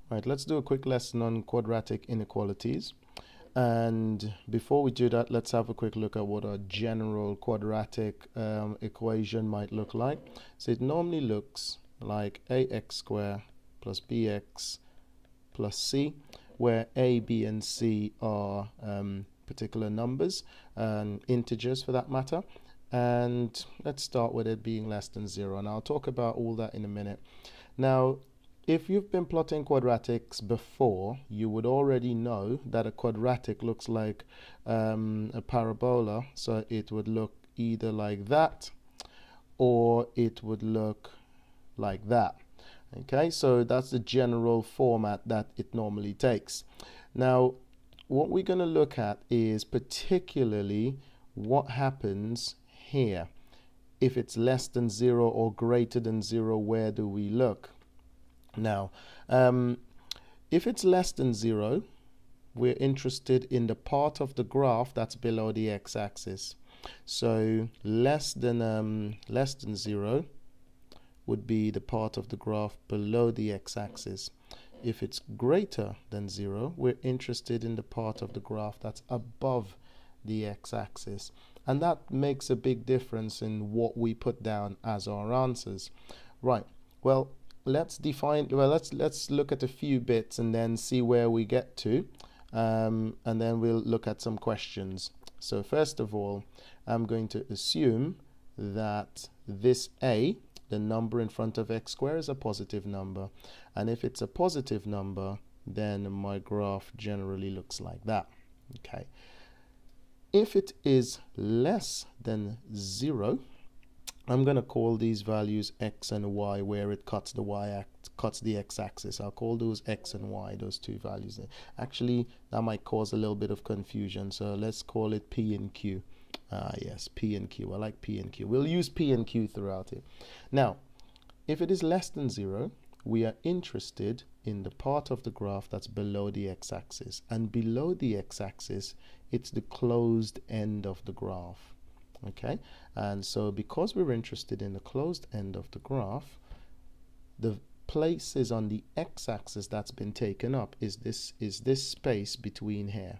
Right, let's do a quick lesson on quadratic inequalities. And before we do that, let's have a quick look at what a general quadratic equation might look like. So it normally looks like ax squared plus bx plus c, where a, b, and c are particular numbers and integers for that matter. And let's start with it being less than 0. And I'll talk about all that in a minute. Now, if you've been plotting quadratics before, you would already know that a quadratic looks like a parabola. So it would look either like that or it would look like that. Okay, so that's the general format that it normally takes. Now, what we're going to look at is particularly what happens here. If it's less than 0 or greater than 0, where do we look? Now, if it's less than 0, we're interested in the part of the graph that's below the x-axis. So less than 0 would be the part of the graph below the x-axis. If it's greater than 0, we're interested in the part of the graph that's above the x-axis. And that makes a big difference in what we put down as our answers. Right, well, let's look at a few bits and then see where we get to, and then we'll look at some questions. So first of all, I'm going to assume that this a, the number in front of x squared, is a positive number, and if it's a positive number, then my graph generally looks like that. Okay, if it is less than 0, I'm going to call these values x and y, where it cuts the x-axis. I'll call those x and y, those two values. Actually, that might cause a little bit of confusion, so let's call it p and q. Yes, p and q. I like p and q. We'll use p and q throughout it. Now, if it is less than 0, we are interested in the part of the graph that's below the x-axis. And below the x-axis, it's the closed end of the graph. Okay, and so because we're interested in the closed end of the graph, the places on the x-axis that's been taken up is this space between here.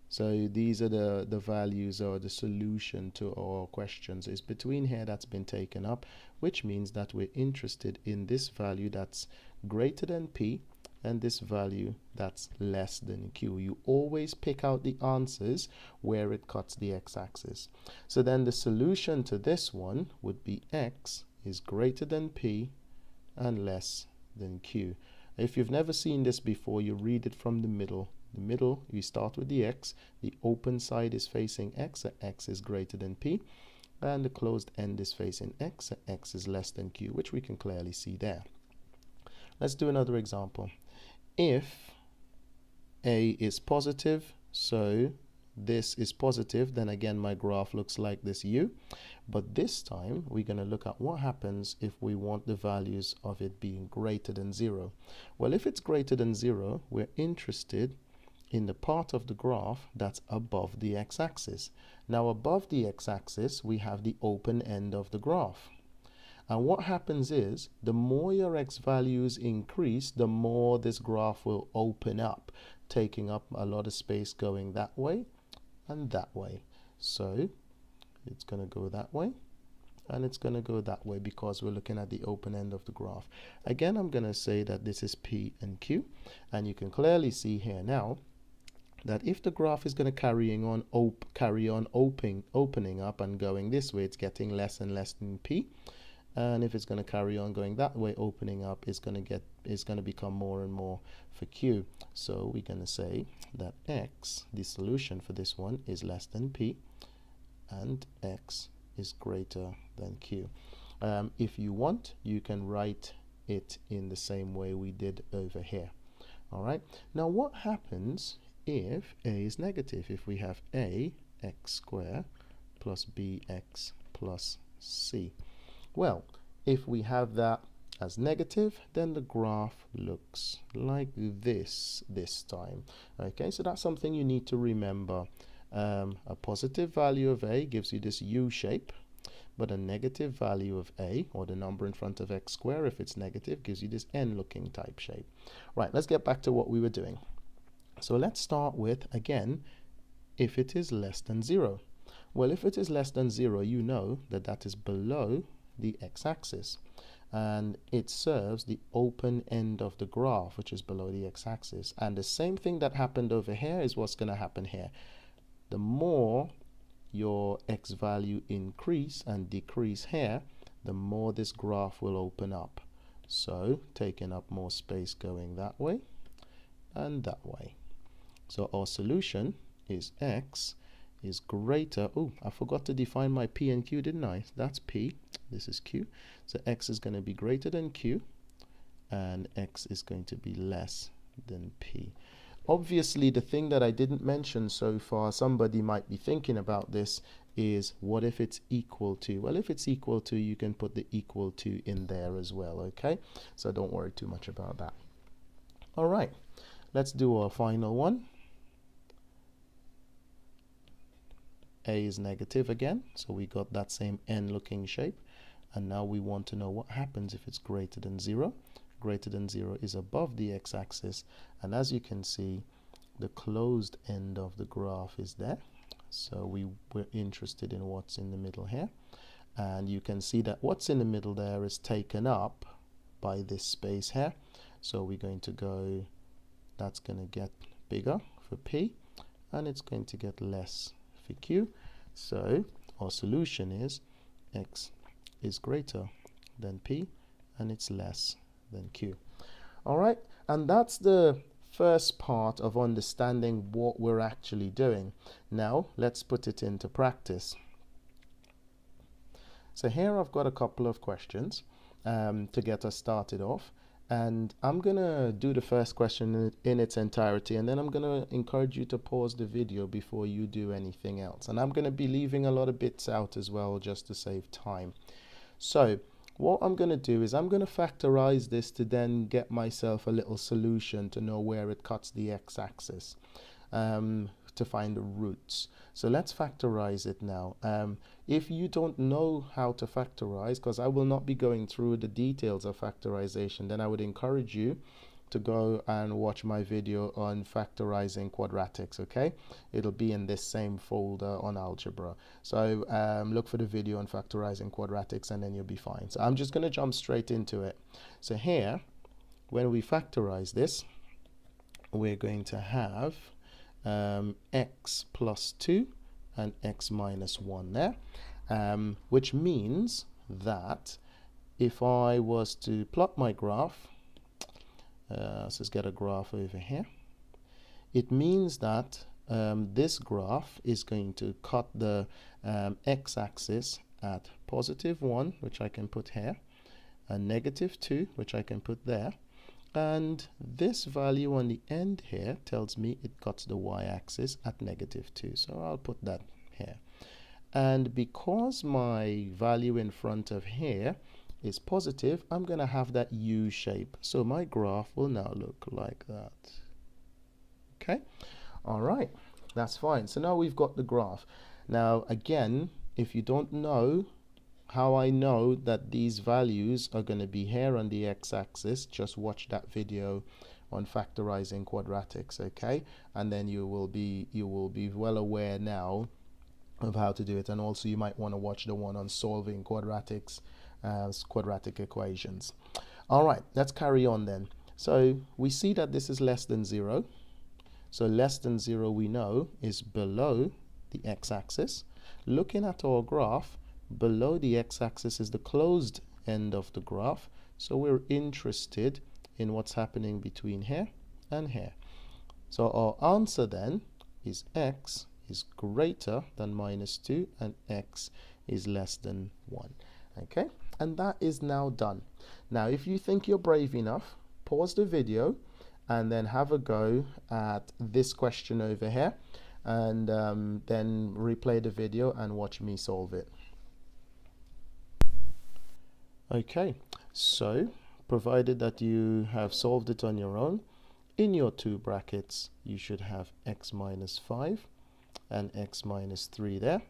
So these are the values or the solution to our questions is between here that's been taken up, which means that we're interested in this value that's greater than p and this value that's less than q. You always pick out the answers where it cuts the x-axis. So then the solution to this one would be x is greater than p and less than q. If you've never seen this before, you read it from the middle. The middle, you start with the x, the open side is facing x, so x is greater than p, and the closed end is facing x, so x is less than q, which we can clearly see there. Let's do another example. If a is positive, so this is positive, then again my graph looks like this u. But this time we're going to look at what happens if we want the values of it being greater than 0. Well, if it's greater than 0, we're interested in the part of the graph that's above the x-axis. Now above the x-axis we have the open end of the graph. And what happens is, the more your x values increase, the more this graph will open up, taking up a lot of space going that way and that way. So it's going to go that way and it's going to go that way because we're looking at the open end of the graph. Again, I'm going to say that this is p and q, and you can clearly see here now that if the graph is going to carry on opening up and going this way, it's getting less and less than p. And if it's going to carry on going that way, opening up, is going to become more and more for q. So we're going to say that x, the solution for this one, is less than p, and x is greater than q. If you want, you can write it in the same way we did over here. All right. Now, what happens if a is negative? If we have a x squared plus bx plus c. Well, if we have that as negative, then the graph looks like this time. Okay, so that's something you need to remember. A positive value of a gives you this U shape, but a negative value of a, or the number in front of x squared, if it's negative, gives you this n-looking type shape. Right, let's get back to what we were doing. So let's start with, again, if it is less than 0. Well, if it is less than 0, you know that that is below the x-axis. And it serves the open end of the graph, which is below the x-axis. And the same thing that happened over here is what's going to happen here. The more your x value increase and decrease here, the more this graph will open up. So taking up more space going that way and that way. So our solution is x is greater. Oh, I forgot to define my p and q, didn't I? That's p. This is q. So x is going to be greater than q, and x is going to be less than p. Obviously, the thing that I didn't mention so far, somebody might be thinking about this, is what if it's equal to? Well, if it's equal to, you can put the equal to in there as well, okay? So don't worry too much about that. All right, let's do our final one. A is negative again, so we got that same n-looking shape. And now we want to know what happens if it's greater than 0. Greater than 0 is above the x-axis, and as you can see, the closed end of the graph is there. So we're interested in what's in the middle here, and you can see that what's in the middle there is taken up by this space here. So we're going to go, that's going to get bigger for p, and it's going to get less for q. So our solution is x is greater than p, and it's less than q. All right, and that's the first part of understanding what we're actually doing. Now let's put it into practice. So here I've got a couple of questions to get us started off, and I'm gonna do the first question in its entirety, and then I'm gonna encourage you to pause the video before you do anything else, and I'm gonna be leaving a lot of bits out as well just to save time. So what I'm going to do is I'm going to factorize this to then get myself a little solution to know where it cuts the x-axis, to find the roots. So let's factorize it now. If you don't know how to factorize, because I will not be going through the details of factorization, then I would encourage you to go and watch my video on factorizing quadratics, okay? It'll be in this same folder on algebra. So look for the video on factorizing quadratics, and then you'll be fine. So I'm just going to jump straight into it. So here, when we factorize this, we're going to have x plus 2 and x minus 1 there, which means that if I was to plot my graph, so let's get a graph over here. It means that this graph is going to cut the x-axis at positive 1, which I can put here, and negative 2, which I can put there, and this value on the end here tells me it cuts the y-axis at negative 2, so I'll put that here. And because my value in front of here is positive, I'm going to have that U shape. So my graph will now look like that. Okay, all right, that's fine. So now we've got the graph. Now again, if you don't know how I know that these values are going to be here on the x-axis, just watch that video on factorizing quadratics, okay? And then you will be well aware now of how to do it. And also you might want to watch the one on solving quadratics, quadratic equations. All right, let's carry on then. So we see that this is less than 0. So less than 0 we know is below the x-axis. Looking at our graph, below the x-axis is the closed end of the graph. So we're interested in what's happening between here and here. So our answer then is x is greater than minus 2 and x is less than 1. Okay, and that is now done. Now if you think you're brave enough, pause the video and then have a go at this question over here, and then replay the video and watch me solve it. Okay, so provided that you have solved it on your own, in your two brackets you should have x minus 5 and x minus 3 there.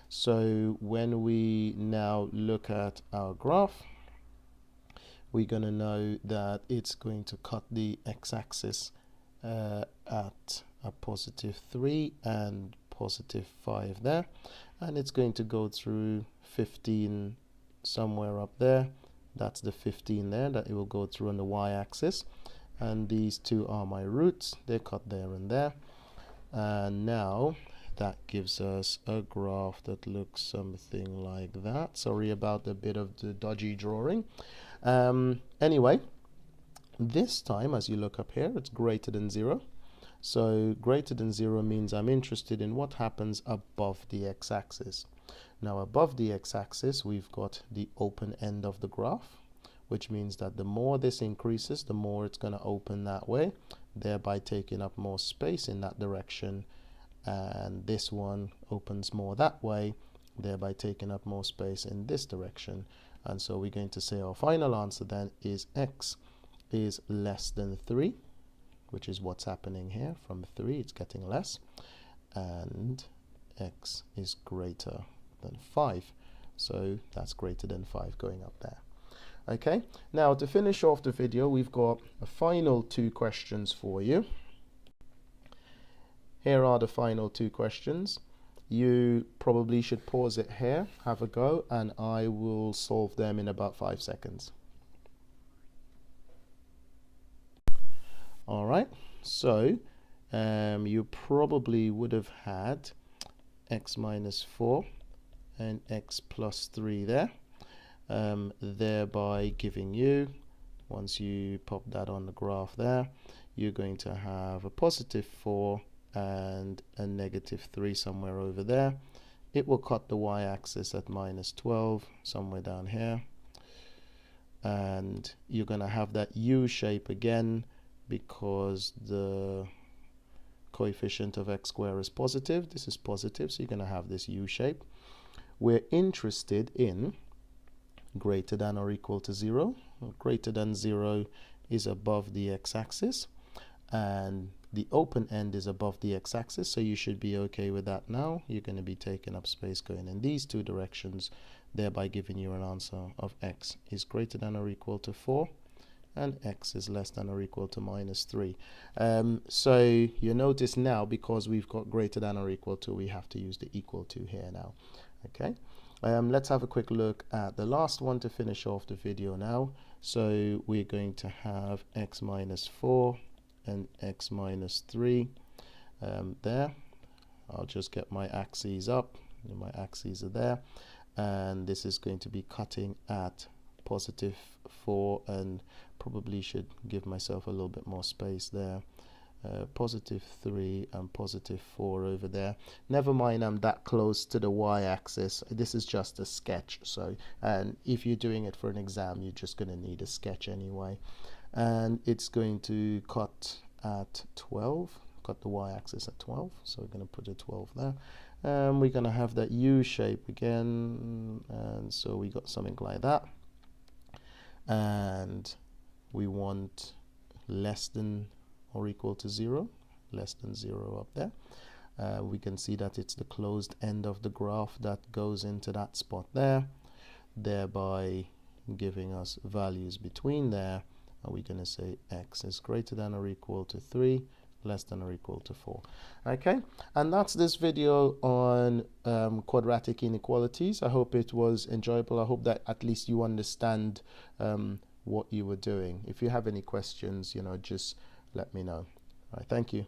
So when we now look at our graph, we're going to know that it's going to cut the x-axis at a +3 and +5 there, and it's going to go through 15 somewhere up there. That's the 15 there that it will go through on the y-axis, and these two are my roots. They're cut there and there, and now that gives us a graph that looks something like that. Sorry about a bit of the dodgy drawing. Anyway, this time as you look up here, it's greater than 0. So greater than 0 means I'm interested in what happens above the x-axis. Now above the x-axis we've got the open end of the graph, which means that the more this increases, the more it's going to open that way, thereby taking up more space in that direction, and this one opens more that way, thereby taking up more space in this direction. And so we're going to say our final answer then is x is less than 3, which is what's happening here. From 3 it's getting less, and x is greater than 5. So that's greater than 5 going up there. Okay, now to finish off the video, we've got a final 2 questions for you. Here are the final 2 questions. You probably should pause it here, have a go, and I will solve them in about 5 seconds. All right, so you probably would have had x minus 4 and x plus 3 there, thereby giving you, once you pop that on the graph there, you're going to have a +4 and a -3 somewhere over there. It will cut the y-axis at -12 somewhere down here, and you're going to have that U shape again because the coefficient of x squared is positive. This is positive, so you're going to have this U shape. We're interested in greater than or equal to 0. Greater than 0 is above the x-axis, and the open end is above the x-axis, so you should be okay with that now. You're going to be taking up space going in these 2 directions, thereby giving you an answer of x is greater than or equal to 4 and x is less than or equal to -3. So you notice now, because we've got greater than or equal to, we have to use the equal to here now. Okay, let's have a quick look at the last one to finish off the video now. So we're going to have x minus 4 and x minus 3 there. I'll just get my axes up. My axes are there, and this is going to be cutting at +4, and probably should give myself a little bit more space there. +3 and +4 over there. Never mind, I'm that close to the y-axis. This is just a sketch, so, and if you're doing it for an exam, you're just going to need a sketch anyway. And it's going to cut at 12, cut the y-axis at 12, so we're going to put a 12 there. We're going to have that U shape again, and so we got something like that. And we want less than or equal to 0, less than 0 up there. We can see that it's the closed end of the graph that goes into that spot there, thereby giving us values between there, and we're going to say x is greater than or equal to 3, less than or equal to 4. Okay, and that's this video on quadratic inequalities. I hope it was enjoyable. I hope that at least you understand what you were doing. If you have any questions, just let me know. All right, thank you.